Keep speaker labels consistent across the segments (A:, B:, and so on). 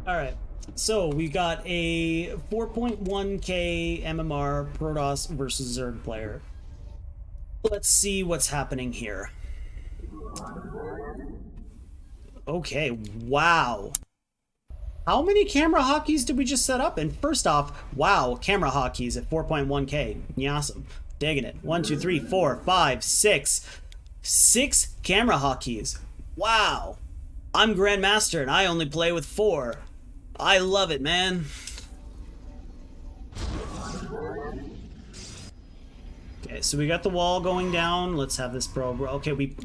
A: Alright, so we got a 4.1k MMR Protoss versus Zerg player. Let's see what's happening here. Okay, wow. How many camera hotkeys did we just set up? And first off, wow, camera hotkeys at 4.1k. Awesome. Digging it. 1, 2, 3, 4, 5, 6. 6 camera hotkeys. Wow. I'm Grandmaster and I only play with 4. I love it, man. Okay, so we got the wall going down. Let's have this probe. Okay, we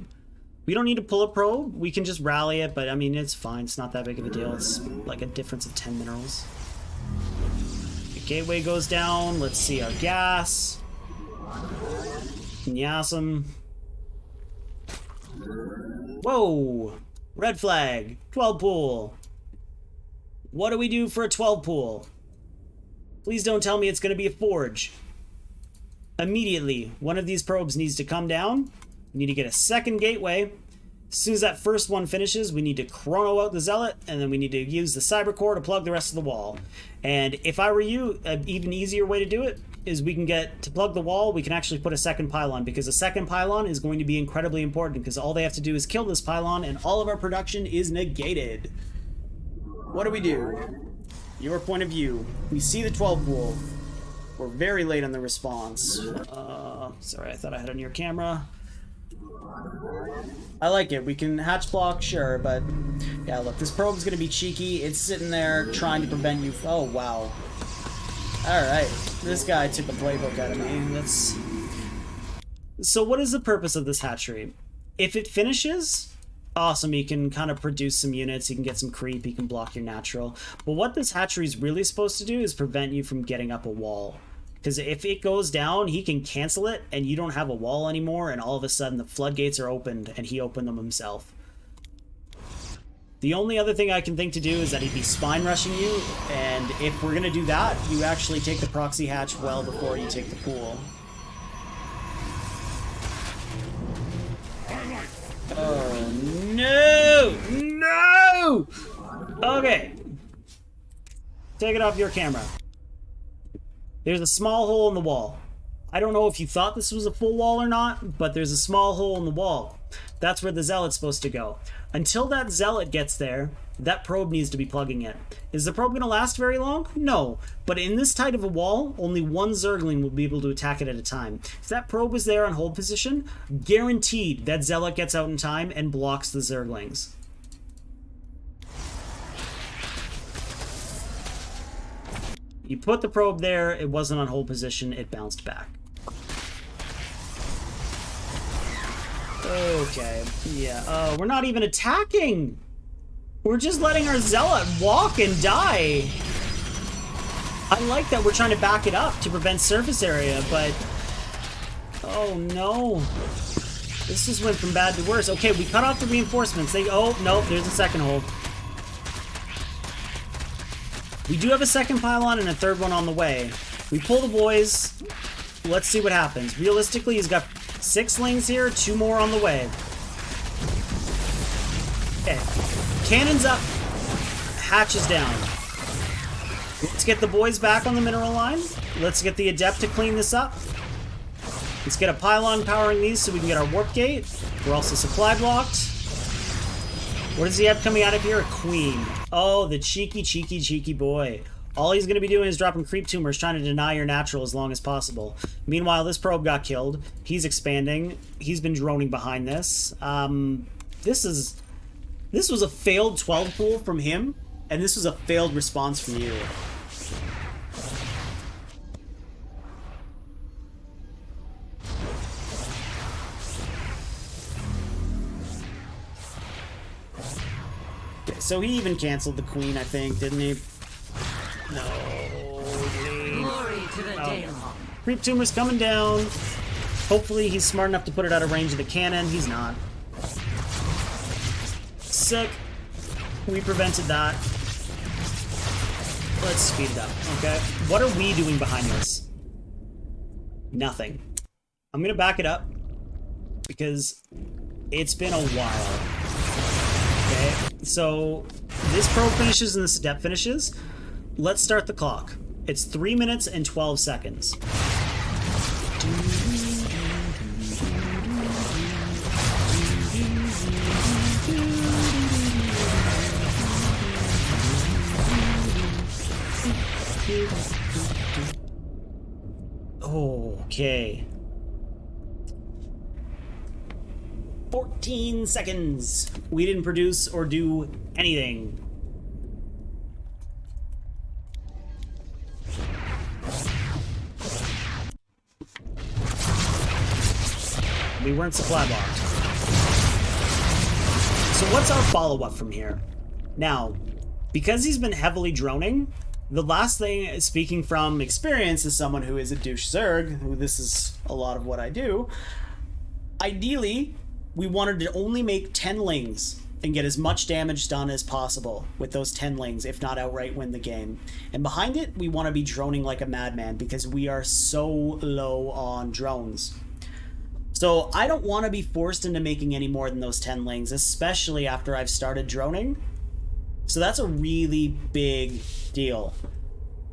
A: don't need to pull a probe. We can just rally it, but I mean, it's fine. It's not that big of a deal. It's like a difference of 10 minerals. The gateway goes down. Let's see our gas. Awesome. Whoa! Red flag. 12 pool. What do we do for a 12 pool? Please don't tell me it's going to be a forge. Immediately, one of these probes needs to come down. We need to get a second gateway. As soon as that first one finishes, we need to chrono out the zealot, and then we need to use the cyber core to plug the rest of the wall. And if I were you, an even easier way to do it is we can get to plug the wall, we can actually put a second pylon, because a second pylon is going to be incredibly important, because all they have to do is kill this pylon and all of our production is negated. What do we do? Your point of view. We see the 12 pool. We're very late on the response. Sorry, I thought I had on your camera. I like it. We can hatch block, sure, but yeah, look, this probe's gonna be cheeky. It's sitting there trying to prevent you. Oh, wow. Alright, this guy took a playbook out of me. That's... So what is the purpose of this hatchery? If it finishes, awesome, you can kind of produce some units, you can get some creep, you can block your natural. But what this hatchery is really supposed to do is prevent you from getting up a wall. Because if it goes down, he can cancel it, and you don't have a wall anymore, and all of a sudden the floodgates are opened, and he opened them himself. The only other thing I can think to do is that he'd be spine rushing you, and if we're going to do that, you actually take the proxy hatch well before you take the pool. Oh, no! No! Okay. Take it off your camera. There's a small hole in the wall. I don't know if you thought this was a full wall or not, but there's a small hole in the wall. That's where the zealot's supposed to go. Until that zealot gets there, that probe needs to be plugging it. Is the probe going to last very long? No. But in this tight of a wall, only one Zergling will be able to attack it at a time. If that probe was there on hold position, guaranteed that zealot gets out in time and blocks the Zerglings. You put the probe there, it wasn't on hold position, it bounced back. Okay, yeah, we're not even attacking! We're just letting our zealot walk and die! I like that we're trying to back it up to prevent surface area, but... Oh no. This just went from bad to worse. Okay, we cut off the reinforcements. Oh, no, there's a second hold. We do have a second pylon and a third one on the way. We pull the boys. Let's see what happens. Realistically, he's got 6 slings here, 2 more on the way. Okay. Cannons up. Hatches down. Let's get the boys back on the mineral line. Let's get the adept to clean this up. Let's get a pylon powering these so we can get our warp gate. We're also supply blocked. What does he have coming out of here? A queen. Oh, the cheeky, cheeky, cheeky boy. All he's going to be doing is dropping creep tumors, trying to deny your natural as long as possible. Meanwhile, this probe got killed. He's expanding. He's been droning behind this. This was a failed 12 pool from him, and this was a failed response from you. So he even canceled the queen, I think, didn't he? No. Glory to the Daemon. Creep tumor's coming down. Hopefully he's smart enough to put it out of range of the cannon. He's not. Sick. We prevented that. Let's speed it up, okay? What are we doing behind this? Nothing. I'm gonna back it up because it's been a while. Okay, so this pro finishes and this adept finishes. Let's start the clock. It's 3 minutes and 12 seconds. Okay. 14 seconds. We didn't produce or do anything. We weren't supply blocked. So what's our follow-up from here? Now, because he's been heavily droning, the last thing, speaking from experience as someone who is a douche Zerg, who this is a lot of what I do, ideally, we wanted to only make 10 lings and get as much damage done as possible with those 10 lings, if not outright win the game. And behind it, we want to be droning like a madman because we are so low on drones. So I don't want to be forced into making any more than those 10 lings, especially after I've started droning. So that's a really big deal.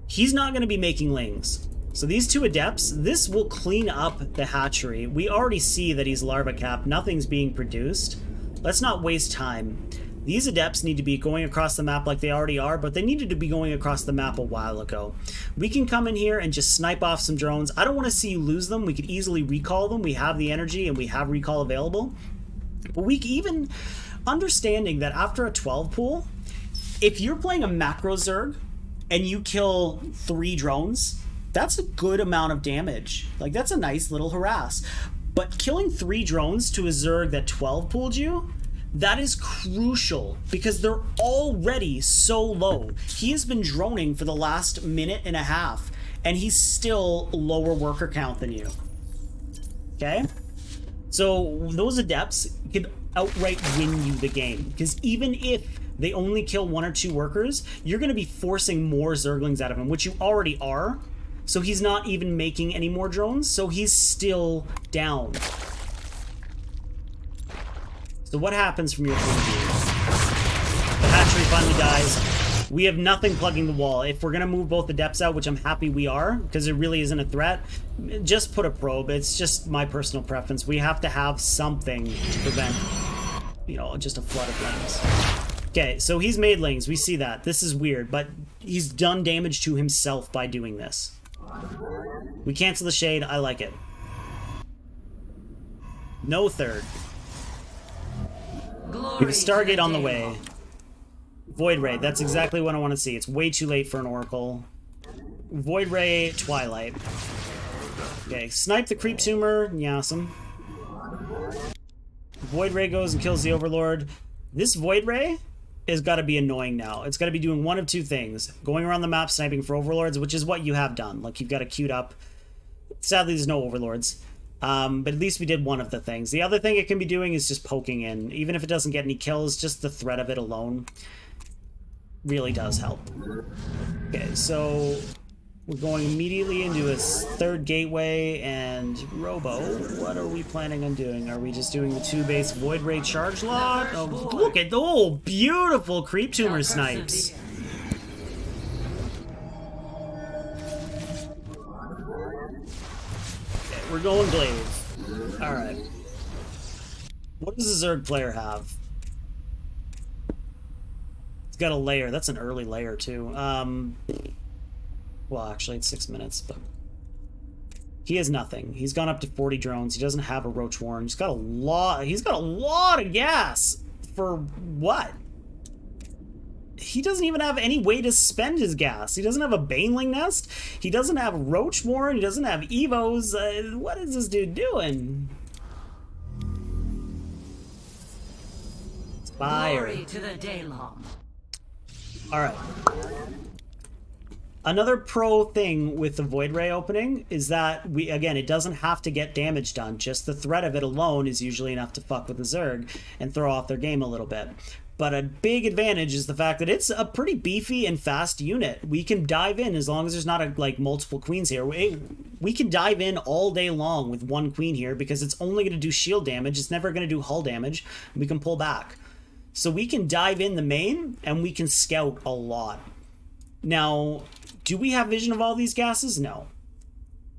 A: He's not going to be making lings. So these two adepts, this will clean up the hatchery. We already see that he's larva capped. Nothing's being produced. Let's not waste time. These adepts need to be going across the map like they already are, but they needed to be going across the map a while ago. We can come in here and just snipe off some drones. I don't want to see you lose them. We could easily recall them. We have the energy and we have recall available. But we even, understanding that after a 12 pool, if you're playing a macro Zerg and you kill 3 drones, that's a good amount of damage. Like, that's a nice little harass. But killing 3 drones to a Zerg that 12 pooled you, that is crucial because they're already so low. He has been droning for the last minute and a half, and he's still lower worker count than you. Okay? So those adepts can outright win you the game, because even if they only kill 1 or 2 workers, you're going to be forcing more Zerglings out of him, which you already are. So he's not even making any more drones, so he's still down. So what happens from your point of view? The hatchery finally dies. We have nothing plugging the wall. If we're going to move both the depths out, which I'm happy we are, because it really isn't a threat, just put a probe. It's just my personal preference. We have to have something to prevent, you know, just a flood of lings. Okay, so he's made lings. We see that. This is weird, but he's done damage to himself by doing this. We cancel the shade. I like it. No third. We have a Stargate on the way. Void Ray. That's exactly what I want to see. It's way too late for an Oracle. Void Ray, Twilight. Okay, snipe the Creep Tumor. Yasum. Void Ray goes and kills the Overlord. This Void Ray has got to be annoying now. It's got to be doing one of 2 things. Going around the map, sniping for Overlords, which is what you have done. Like, you've got it queued up. Sadly, there's no Overlords. But at least we did one of the things. The other thing it can be doing is just poking in. Even if it doesn't get any kills, just the threat of it alone really does help. Okay, so we're going immediately into a 3rd gateway, and Robo, what are we planning on doing? Are we just doing the 2-base Void Ray charge lot? Oh, look at the beautiful Creep Tumor snipes. Okay, we're going Glaive. Alright. What does the Zerg player have? It's got a layer. That's an early layer, too. Well, actually, it's 6 minutes, but he has nothing. He's gone up to 40 drones. He doesn't have a Roach Warren. He's got a lot of gas. For what? He doesn't even have any way to spend his gas. He doesn't have a Baneling Nest. He doesn't have Roach Warren. He doesn't have Evos. What is this dude doing? Fire.
B: Glory to the Daylong.
A: All right. Another pro thing with the Void Ray opening is that again, it doesn't have to get damage done. Just the threat of it alone is usually enough to fuck with the Zerg and throw off their game a little bit. But a big advantage is the fact that it's a pretty beefy and fast unit. We can dive in as long as there's not like multiple queens here. We can dive in all day long with 1 queen here because it's only going to do shield damage. It's never going to do hull damage. We can pull back. So we can dive in the main, and we can scout a lot. Now, do we have vision of all these gases? No.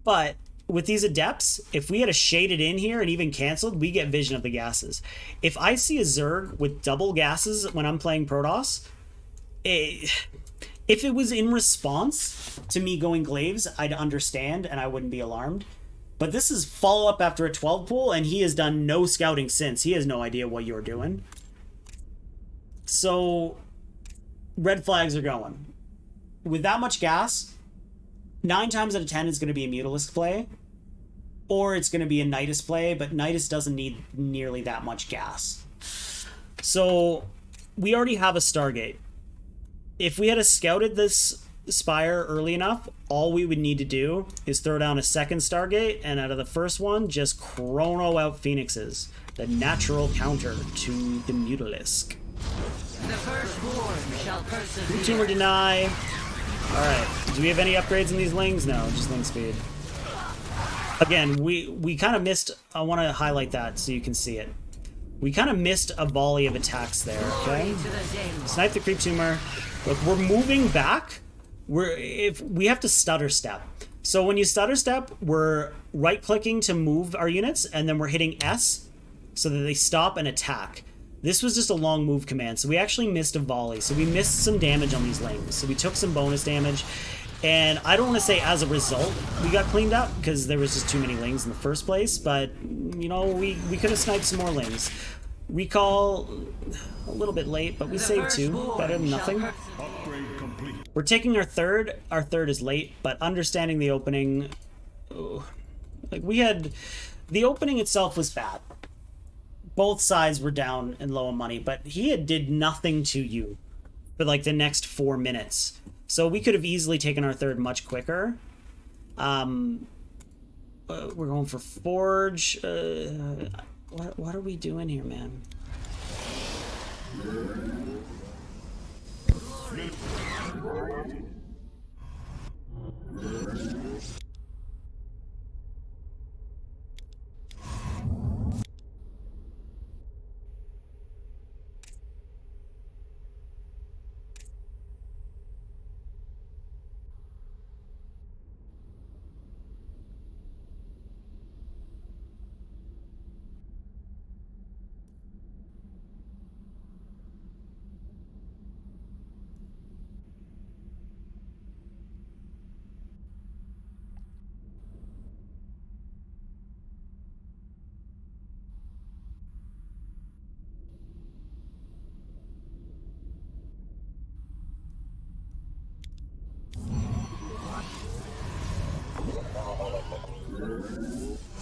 A: But with these adepts, if we had a shaded in here and even canceled, we get vision of the gases. If I see a Zerg with double gases when I'm playing Protoss, if it was in response to me going Glaives, I'd understand and I wouldn't be alarmed. But this is follow-up after a 12 pool, and he has done no scouting since. He has no idea what you're doing. So, red flags are going. With that much gas, 9 times out of 10 is going to be a Mutalisk play, or it's going to be a Nidus play, but Nidus doesn't need nearly that much gas. So, we already have a Stargate. If we had scouted this Spire early enough, all we would need to do is throw down a second Stargate, and out of the first one, just chrono out Phoenixes. The natural counter to the Mutalisk.
B: The firstborn shall persevere.
A: Tumor deny. Alright, do we have any upgrades in these Lings? No, just Ling speed. Again, we kind of missed, I want to highlight that so you can see it. We kind of missed a volley of attacks there, okay? Snipe the creep tumor. Look, we're moving back. If we have to stutter step. So when you stutter step, we're right-clicking to move our units, and then we're hitting S so that they stop and attack. This was just a long move command, so we actually missed a volley. So we missed some damage on these Lings. So we took some bonus damage, and I don't want to say as a result we got cleaned up, because there was just too many Lings in the first place, but, you know, we could have sniped some more Lings. Recall, a little bit late, but we saved 2. Better than nothing. We're taking our third. Our third is late, but understanding the opening... like, we had... The opening itself was bad. Both sides were down and low on money, but he did nothing to you for like the next 4 minutes. So we could have easily taken our third much quicker. We're going for Forge. What are we doing here, man?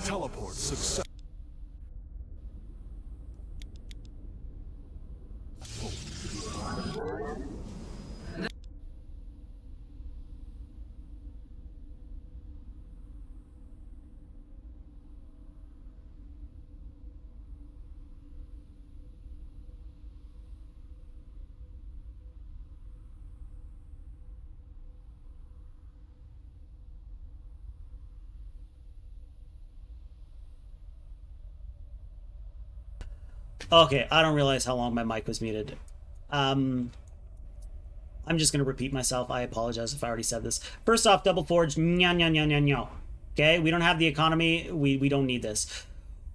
C: Teleport success.
A: Okay, I don't realize how long my mic was muted. I'm just going to repeat myself. I apologize if I already said this. First off, Double Forge, nya nya nya nya nya. Okay, we don't have the economy. We don't need this.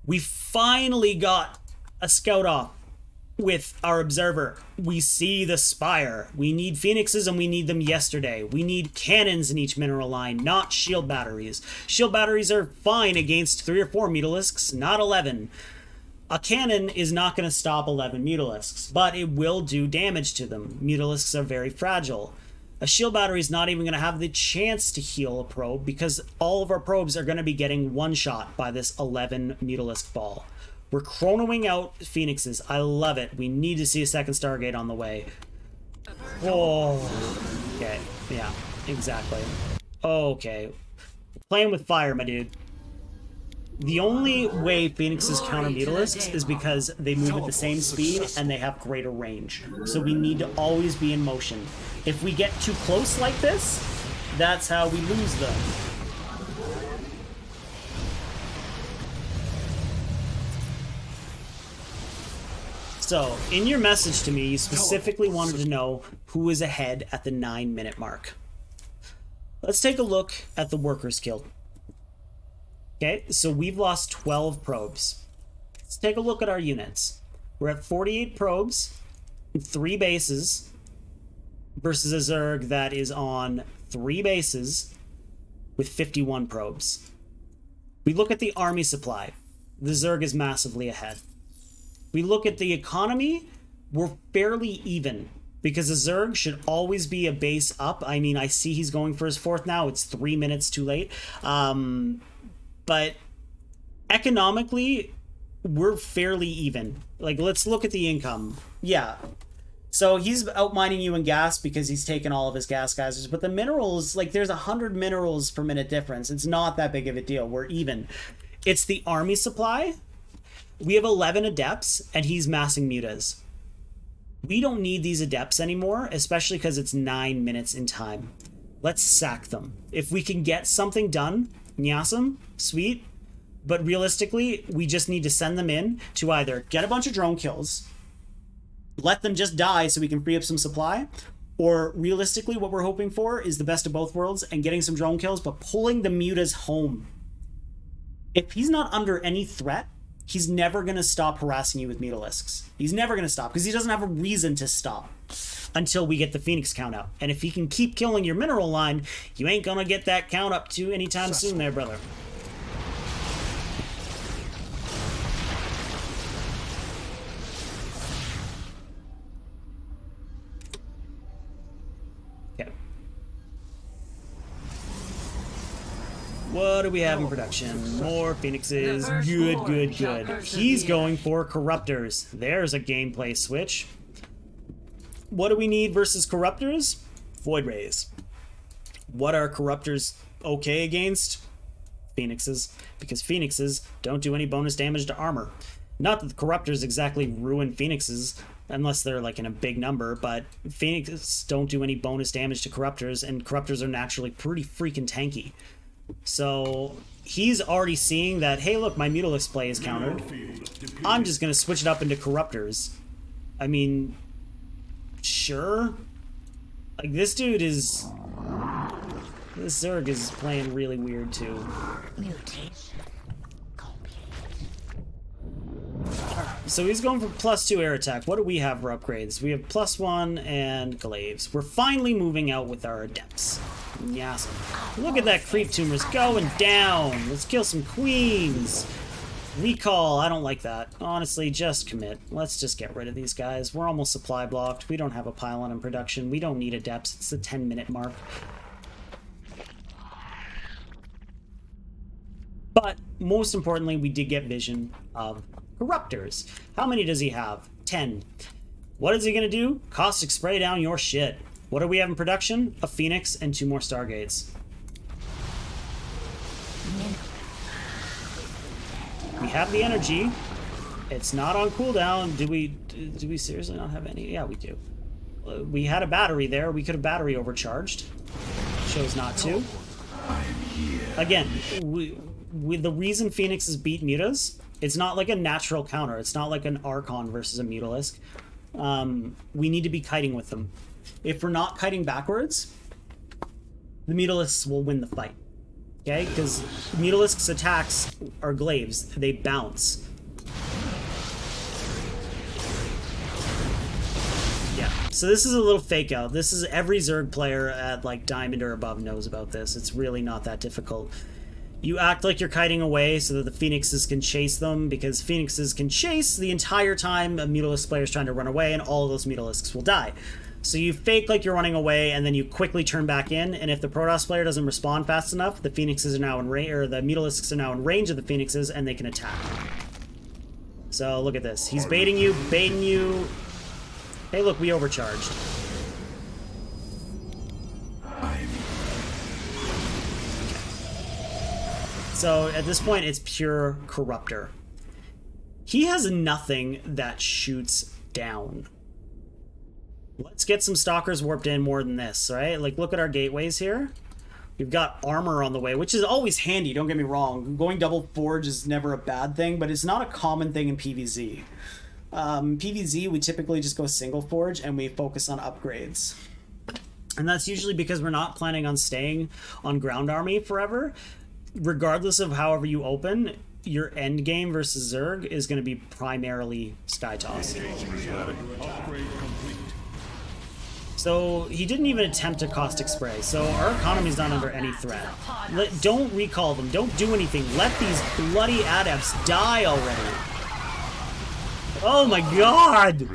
A: We finally got a scout off with our observer. We see the Spire. We need Phoenixes, and we need them yesterday. We need cannons in each mineral line, not shield batteries. Shield batteries are fine against 3 or 4 Mutalisks, not 11. A cannon is not going to stop 11 Mutalisks, but it will do damage to them. Mutalisks are very fragile. A shield battery is not even going to have the chance to heal a probe, because all of our probes are going to be getting one-shot by this 11 Mutalisk ball. We're chronoing out Phoenixes. I love it. We need to see a second Stargate on the way. Oh, okay. Yeah, exactly. Okay. Playing with fire, my dude. The only way Phoenixes counter Mutalisks is because they move at the same speed and they have greater range. So we need to always be in motion. If we get too close like this, that's how we lose them. So, in your message to me, you specifically wanted to know who is ahead at the 9-minute mark. Let's take a look at the Workers Guild. Okay, so we've lost 12 probes. Let's take a look at our units. We're at 48 probes, 3 bases, versus a Zerg that is on 3 bases with 51 probes. We look at the army supply. The Zerg is massively ahead. We look at the economy, we're fairly even, because a Zerg should always be a base up. I mean, I see he's going for his 4th now. It's 3 minutes too late. But economically, we're fairly even. Like, let's look at the income. Yeah. So he's outmining you in gas because he's taken all of his gas geysers. But the minerals, like, there's 100 minerals per minute difference. It's not that big of a deal. We're even. It's the army supply. We have 11 adepts, and he's massing mutas. We don't need these adepts anymore, especially because it's 9 minutes in time. Let's sack them. If we can get something done, nyasam, sweet. But realistically, we just need to send them in to either get a bunch of drone kills, let them just die so we can free up some supply, or realistically what we're hoping for is the best of both worlds and getting some drone kills, but pulling the mutas home. If he's not under any threat, he's never going to stop harassing you with mutalisks. He's never going to stop because he doesn't have a reason to stop until we get the Phoenix count out. And if he can keep killing your mineral line, you ain't going to get that count up to anytime soon there, brother. Okay. What do we have in production? More Phoenixes. Good, good, good. He's going for Corruptors. There's a gameplay switch. What do we need versus Corruptors? Void Rays. What are Corruptors okay against? Phoenixes. Because Phoenixes don't do any bonus damage to armor. Not that the Corruptors exactly ruin Phoenixes, unless they're like in a big number, but Phoenixes don't do any bonus damage to Corruptors, and Corruptors are naturally pretty freaking tanky. So he's already seeing that, hey, look, my Mutalisk play is countered. I'm just going to switch it up into Corruptors. I mean, sure. Like, this dude is... This Zerg is playing really weird, too.
B: Mutation.
A: So he's going for +2 air attack. What do we have for upgrades? We have +1 and glaives. We're finally moving out with our adepts. Yes. Look at that creep tumors going down. Let's kill some queens. Recall. I don't like that. Honestly, just commit. Let's just get rid of these guys. We're almost supply blocked. We don't have a pylon in production. We don't need adepts. It's the 10-minute mark. But most importantly, we did get vision of Corruptors. How many does he have? 10. What is he going to do? Caustic spray down your shit. What do we have in production? A Phoenix and 2 more Stargates. We have the energy. It's not on cooldown. Do we seriously not have any? Yeah, we do. We had a battery there. We could have battery overcharged. Chose not to. Again, the reason Phoenixes beat mutas, it's not like a natural counter. It's not like an Archon versus a Mutalisk. We need to be kiting with them. If we're not kiting backwards, the Mutalisks will win the fight. Okay? Because Mutalisk's attacks are glaives. They bounce. Yeah. So this is a little fake out. This is every Zerg player at like Diamond or above knows about this. It's really not that difficult. You act like you're kiting away so that the Phoenixes can chase them, because Phoenixes can chase the entire time a Mutalisk player is trying to run away, and all of those Mutalisks will die. So you fake like you're running away, and then you quickly turn back in, and if the Protoss player doesn't respond fast enough, the Phoenixes are now in range, or the Mutalisks are now in range of the Phoenixes, and they can attack. So look at this. He's baiting you, baiting you. Hey, look, we overcharged. So at this point, it's pure Corruptor. He has nothing that shoots down. Let's get some Stalkers warped in more than this, right? Like, look at our gateways here. We've got armor on the way, which is always handy, don't get me wrong. Going double forge is never a bad thing, but it's not a common thing in PvZ. PvZ, we typically just go single forge and we focus on upgrades. And that's usually because we're not planning on staying on ground army forever. Regardless of however you open, your end game versus Zerg is going to be primarily Sky Toss. So he didn't even attempt a caustic spray. So our economy's not under any threat. Don't recall them. Don't do anything. Let these bloody adepts die already. Oh my god!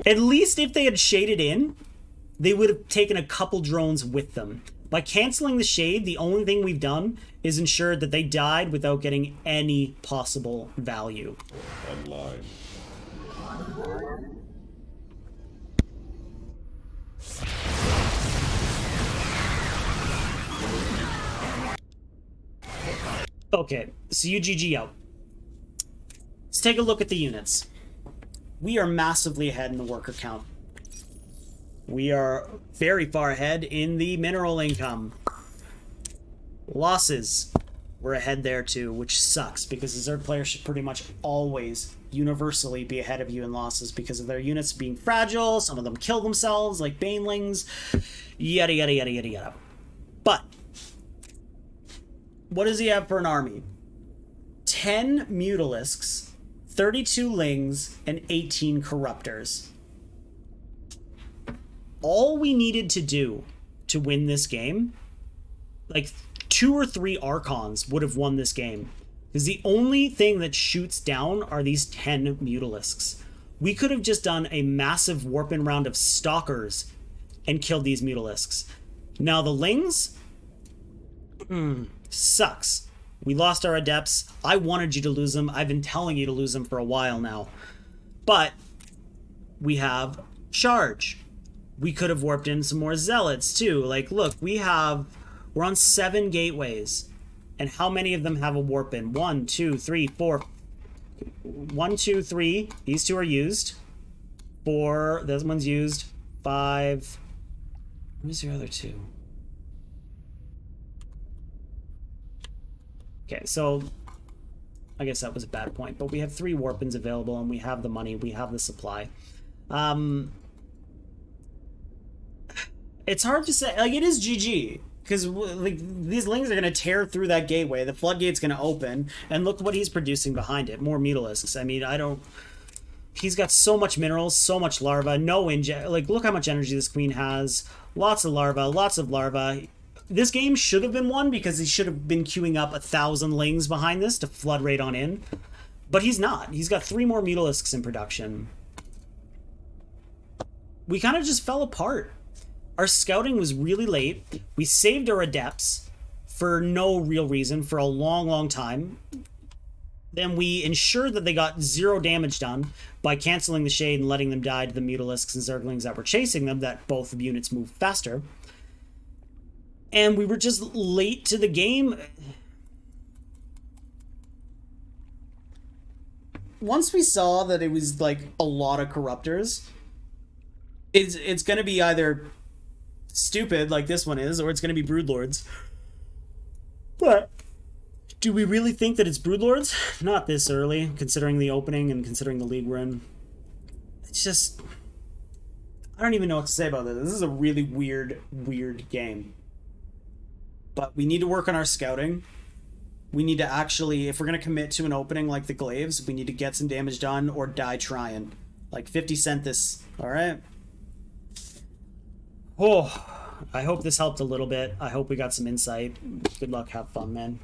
A: At least if they had shaded in, they would have taken a couple drones with them. By canceling the shade, the only thing we've done is ensured that they died without getting any possible value.
C: Online.
A: Okay, so you GG out. Let's take a look at the units. We are massively ahead in the worker count. We are very far ahead in the mineral income. Losses, we're ahead there too, which sucks because the Zerg player should pretty much always universally be ahead of you in losses because of their units being fragile. Some of them kill themselves like banelings, yada yada yada yada yada. But what does he have for an army? 10 Mutalisks, 32 Lings, and 18 Corruptors. All we needed to do to win this game, like 2 or 3 Archons would have won this game. Because the only thing that shoots down are these 10 Mutalisks. We could have just done a massive warp-in round of Stalkers and killed these Mutalisks. Now the Lings... sucks. We lost our Adepts. I wanted you to lose them. I've been telling you to lose them for a while now. But we have Charge. We could have warped in some more Zealots too. Like, look, we're on 7 gateways. And how many of them have a warp in? 1, 2, 3, 4. 1, 2, 3. These 2 are used. 4. This one's used. 5. Where's your other 2? Okay, so I guess that was a bad point, but we have 3 warp-ins available, and we have the money, we have the supply. It's hard to say, like, it is GG, because like these Lings are going to tear through that gateway, the floodgate's going to open, and look what he's producing behind it, more Mutalisks. I mean, he's got so much minerals, so much larva, like, look how much energy this queen has, lots of larva. This game should have been won because he should have been queuing up 1,000 Lings behind this to flood right on in. But he's not. He's got 3 more Mutalisks in production. We kind of just fell apart. Our scouting was really late. We saved our Adepts for no real reason for a long, long time. Then we ensured that they got 0 damage done by canceling the shade and letting them die to the Mutalisks and Zerglings that were chasing them, that both units moved faster. And we were just late to the game. Once we saw that it was like a lot of Corruptors, it's going to be either stupid like this one is, or it's going to be Broodlords. But do we really think that it's Broodlords? Not this early, considering the opening and considering the league we're in. It's just... I don't even know what to say about this. This is a really weird game. But we need to work on our scouting. We need to actually, if we're going to commit to an opening like the Glaives, we need to get some damage done or die trying. Like 50 cent this, alright? Oh, I hope this helped a little bit. I hope we got some insight. Good luck, have fun, man.